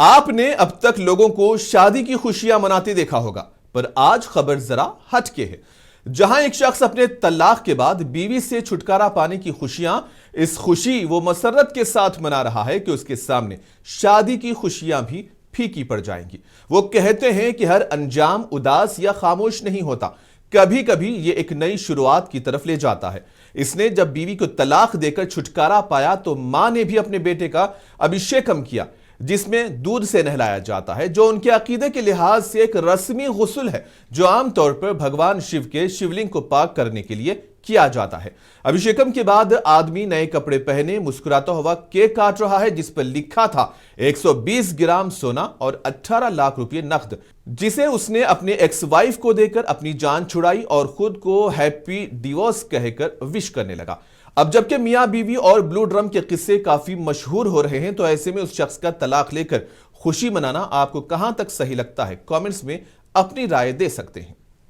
आपने अब तक लोगों को शादी की खुशियां मनाते देखा होगा, पर आज खबर जरा हटके है। जहां एक शख्स अपने तलाक के बाद बीवी से छुटकारा पाने की खुशियां, इस खुशी वो मसरत के साथ मना रहा है कि उसके सामने शादी की खुशियां भी फीकी पड़ जाएंगी। वो कहते हैं कि हर अंजाम उदास या खामोश नहीं होता, कभी कभी ये एक नई शुरुआत की तरफ ले जाता है। इसने जब बीवी को तलाक देकर छुटकारा पाया तो मां ने भी अपने बेटे का अभिषेकम किया, जिसमें दूध से नहलाया जाता है, जो उनके अकीदे के लिहाज से एक रस्मी गुस्ल है, जो आमतौर पर भगवान शिव के शिवलिंग को पाक करने के लिए किया जाता है। अभिषेकम के बाद आदमी नए कपड़े पहने मुस्कुराता हुआ केक काट रहा है, जिस पर लिखा था 120 ग्राम सोना और 18 लाख रुपए नकद, जिसे उसने अपने एक्स वाइफ को देकर अपनी जान छुड़ाई और खुद को हैप्पी डिवोर्स कहकर विश करने लगा। अब जबकि मियां बीवी और ब्लू ड्रम के किस्से काफी मशहूर हो रहे हैं, तो ऐसे में उस शख्स का तलाक लेकर खुशी मनाना आपको कहां तक सही लगता है? कमेंट्स में अपनी राय दे सकते हैं।